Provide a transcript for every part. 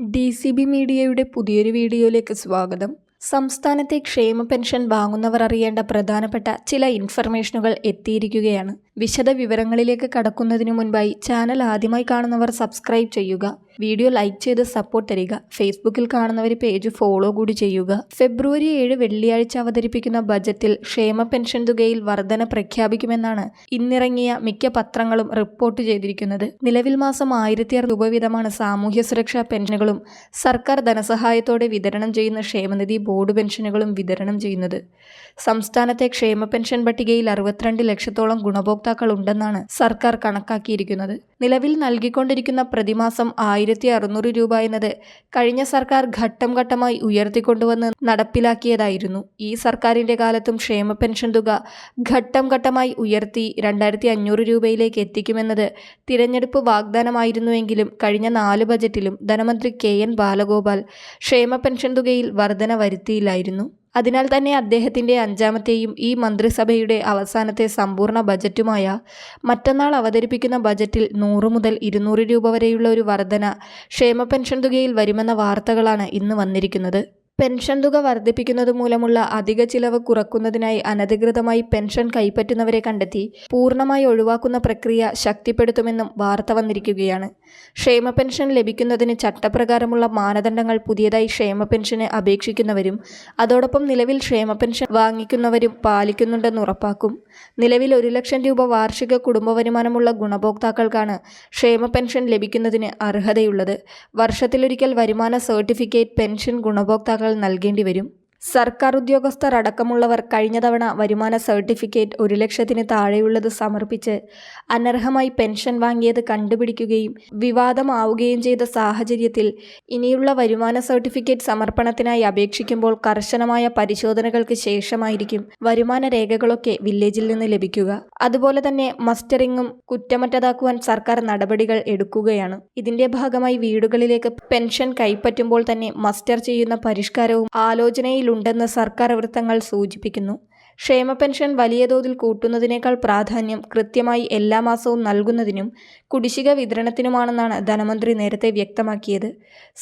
DCB മീഡിയയുടെ പുതിയൊരു വീഡിയോയിലേക്ക് സ്വാഗതം. സംസ്ഥാനത്തെ ക്ഷേമ പെൻഷൻ വാങ്ങുന്നവർ അറിയേണ്ട പ്രധാനപ്പെട്ട ചില ഇൻഫർമേഷനുകൾ എത്തിയിരിക്കുകയാണ്. വിശദ വിവരങ്ങളിലേക്ക് കടക്കുന്നതിനു മുൻപായി ചാനൽ ആദ്യമായി കാണുന്നവർ സബ്സ്ക്രൈബ് ചെയ്യുക. വീഡിയോ ലൈക്ക് ചെയ്ത് സപ്പോർട്ട് തരിക. ഫേസ്ബുക്കിൽ കാണുന്നവർ പേജ് ഫോളോ കൂടി ചെയ്യുക. ഫെബ്രുവരി 7 വെള്ളിയാഴ്ച അവതരിപ്പിക്കുന്ന ബജറ്റിൽ ക്ഷേമ പെൻഷൻ തുകയിൽ വർധന പ്രഖ്യാപിക്കുമെന്നാണ് ഇന്നിറങ്ങിയ മിക്ക പത്രങ്ങളും റിപ്പോർട്ട് ചെയ്തിരിക്കുന്നത്. നിലവിൽ മാസം 1600 രൂപ വീതമാണ് സാമൂഹ്യ സുരക്ഷാ പെൻഷനുകളും സർക്കാർ ധനസഹായത്തോടെ വിതരണം ചെയ്യുന്ന ക്ഷേമനിധി ബോർഡ് പെൻഷനുകളും വിതരണം ചെയ്യുന്നത്. സംസ്ഥാനത്തെ ക്ഷേമ പെൻഷൻ പട്ടികയിൽ 62 ലക്ഷത്തോളം ഗുണഭോക്താക്കൾ ഉണ്ടെന്നാണ് സർക്കാർ കണക്കാക്കിയിരിക്കുന്നത്. നിലവിൽ നൽകിക്കൊണ്ടിരിക്കുന്ന പ്രതിമാസം 1600 രൂപ എന്നത് കഴിഞ്ഞ സർക്കാർ ഘട്ടം ഘട്ടമായി ഉയർത്തിക്കൊണ്ടുവന്ന് നടപ്പിലാക്കിയതായിരുന്നു. ഈ സർക്കാരിന്റെ കാലത്തും ക്ഷേമ പെൻഷൻ തുക ഘട്ടം ഘട്ടമായി ഉയർത്തി 2500 രൂപയിലേക്ക് എത്തിക്കുമെന്നത് തിരഞ്ഞെടുപ്പ് വാഗ്ദാനമായിരുന്നുവെങ്കിലും കഴിഞ്ഞ 4 ബജറ്റിലും ധനമന്ത്രി KN ബാലഗോപാൽ ക്ഷേമ പെൻഷൻ തുകയിൽ വർധന വരുത്തിയില്ലായിരുന്നു. അതിനാൽ തന്നെ അദ്ദേഹത്തിൻ്റെ 5ാമത്തെയും ഈ മന്ത്രിസഭയുടെ അവസാനത്തെ സമ്പൂർണ്ണ ബജറ്റുമായ മറ്റന്നാൾ അവതരിപ്പിക്കുന്ന ബജറ്റിൽ 100 മുതൽ 200 രൂപ വരെയുള്ള ഒരു വർധന ക്ഷേമ പെൻഷൻ തുകയിൽ വരുമെന്ന വാർത്തകളാണ് ഇന്ന് വന്നിരിക്കുന്നത്. പെൻഷൻ തുക വർദ്ധിപ്പിക്കുന്നത് മൂലമുള്ള അധിക ചിലവ് കുറക്കുന്നതിനായി അനധികൃതമായി പെൻഷൻ കൈപ്പറ്റുന്നവരെ കണ്ടെത്തി പൂർണ്ണമായി ഒഴിവാക്കുന്ന പ്രക്രിയ ശക്തിപ്പെടുത്തുമെന്നും വാർത്ത വന്നിരിക്കുകയാണ്. ക്ഷേമ പെൻഷൻ ലഭിക്കുന്നതിന് ചട്ടപ്രകാരമുള്ള മാനദണ്ഡങ്ങൾ പുതിയതായി ക്ഷേമ പെൻഷന് അപേക്ഷിക്കുന്നവരും അതോടൊപ്പം നിലവിൽ ക്ഷേമ പെൻഷൻ വാങ്ങിക്കുന്നവരും പാലിക്കുന്നുണ്ടെന്ന് ഉറപ്പാക്കും. നിലവിൽ 1 ലക്ഷം രൂപ വാർഷിക കുടുംബ വരുമാനമുള്ള ഗുണഭോക്താക്കൾക്കാണ് ക്ഷേമ പെൻഷൻ ലഭിക്കുന്നതിന് അർഹതയുള്ളത്. വർഷത്തിലൊരിക്കൽ വരുമാന സർട്ടിഫിക്കറ്റ് പെൻഷൻ ഗുണഭോക്താക്കൾ നൽകേണ്ടി വരും. സർക്കാർ ഉദ്യോഗസ്ഥർ അടക്കമുള്ളവർ കഴിഞ്ഞ തവണ വരുമാന സർട്ടിഫിക്കറ്റ് 1 ലക്ഷത്തിന് താഴെയുള്ളത് സമർപ്പിച്ച് അനർഹമായി പെൻഷൻ വാങ്ങിയത് കണ്ടുപിടിക്കുകയും വിവാദമാവുകയും ചെയ്ത സാഹചര്യത്തിൽ ഇനിയുള്ള വരുമാന സർട്ടിഫിക്കറ്റ് സമർപ്പണത്തിനായി അപേക്ഷിക്കുമ്പോൾ കർശനമായ പരിശോധനകൾക്ക് ശേഷമായിരിക്കും വരുമാന രേഖകളൊക്കെ വില്ലേജിൽ നിന്ന് ലഭിക്കുക. അതുപോലെ തന്നെ മസ്റ്ററിങ്ങും കുറ്റമറ്റതാക്കുവാൻ സർക്കാർ നടപടികൾ എടുക്കുകയാണ്. ഇതിന്റെ ഭാഗമായി വീടുകളിലേക്ക് പെൻഷൻ കൈപ്പറ്റുമ്പോൾ തന്നെ മസ്റ്റർ ചെയ്യുന്ന പരിഷ്കാരവും ആലോചനയിൽ ഉണ്ടെന്ന് സർക്കാർ വൃത്തങ്ങൾ സൂചിപ്പിക്കുന്നു. ക്ഷേമ പെൻഷൻ വലിയ തോതിൽ കൂട്ടുന്നതിനേക്കാൾ പ്രാധാന്യം കൃത്യമായി എല്ലാ മാസവും നൽകുന്നതിനും കുടിശ്ശിക വിതരണത്തിനുമാണെന്നാണ് ധനമന്ത്രി നേരത്തെ വ്യക്തമാക്കിയത്.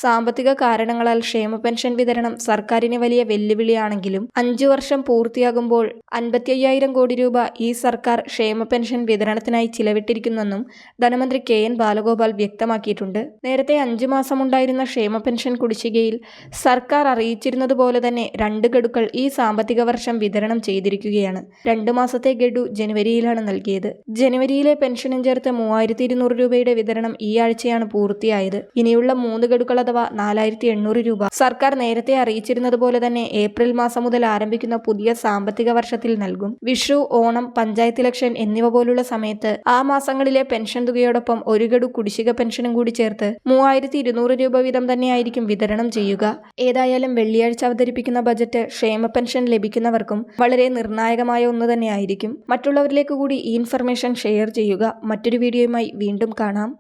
സാമ്പത്തിക കാരണങ്ങളാൽ ക്ഷേമ പെൻഷൻ വിതരണം സർക്കാരിന് വലിയ വെല്ലുവിളിയാണെങ്കിലും 5 വർഷം പൂർത്തിയാകുമ്പോൾ 55,000 കോടി രൂപ ഈ സർക്കാർ ക്ഷേമ പെൻഷൻ വിതരണത്തിനായി ചിലവിട്ടിരിക്കുന്നെന്നും ധനമന്ത്രി KN ബാലഗോപാൽ വ്യക്തമാക്കിയിട്ടുണ്ട്. നേരത്തെ 5 മാസമുണ്ടായിരുന്ന ക്ഷേമ പെൻഷൻ കുടിശ്ശികയിൽ സർക്കാർ അറിയിച്ചിരുന്നതുപോലെ തന്നെ 2 ഗഡുക്കൾ ഈ സാമ്പത്തിക വർഷം വിതരണം ചെയ്തിരിക്കുകയാണ്. 2 മാസത്തെ ഗഡു ജനുവരിയിലാണ് നൽകിയത്. ജനുവരിയിലെ പെൻഷനും ചേർത്ത് 3200 രൂപയുടെ വിതരണം ഈ ആഴ്ചയാണ് പൂർത്തിയായത്. ഇനിയുള്ള 3 ഗഡുക്കൾ അഥവാ 4800 രൂപ സർക്കാർ നേരത്തെ അറിയിച്ചിരുന്നതുപോലെ തന്നെ ഏപ്രിൽ മാസം മുതൽ ആരംഭിക്കുന്ന പുതിയ സാമ്പത്തിക വർഷത്തിൽ നൽകും. വിഷു, ഓണം, പഞ്ചായത്ത് ഇലക്ഷൻ എന്നിവ പോലുള്ള സമയത്ത് ആ മാസങ്ങളിലെ പെൻഷൻ തുകയോടൊപ്പം 1 ഗഡു കുടിശ്ശിക പെൻഷനും കൂടി ചേർത്ത് 3200 രൂപ വീതം തന്നെയായിരിക്കും വിതരണം ചെയ്യുക. ഏതായാലും വെള്ളിയാഴ്ച അവതരിപ്പിക്കുന്ന ബജറ്റ് ക്ഷേമ പെൻഷൻ ലഭിക്കുന്നവർക്കും വളരെ നിർണായകമായ ഒന്ന് തന്നെയായിരിക്കും. മറ്റുള്ളവരിലേക്ക് കൂടി ഈ ഇൻഫർമേഷൻ ഷെയർ ചെയ്യുക. മറ്റൊരു വീഡിയോയുമായി വീണ്ടും കാണാം.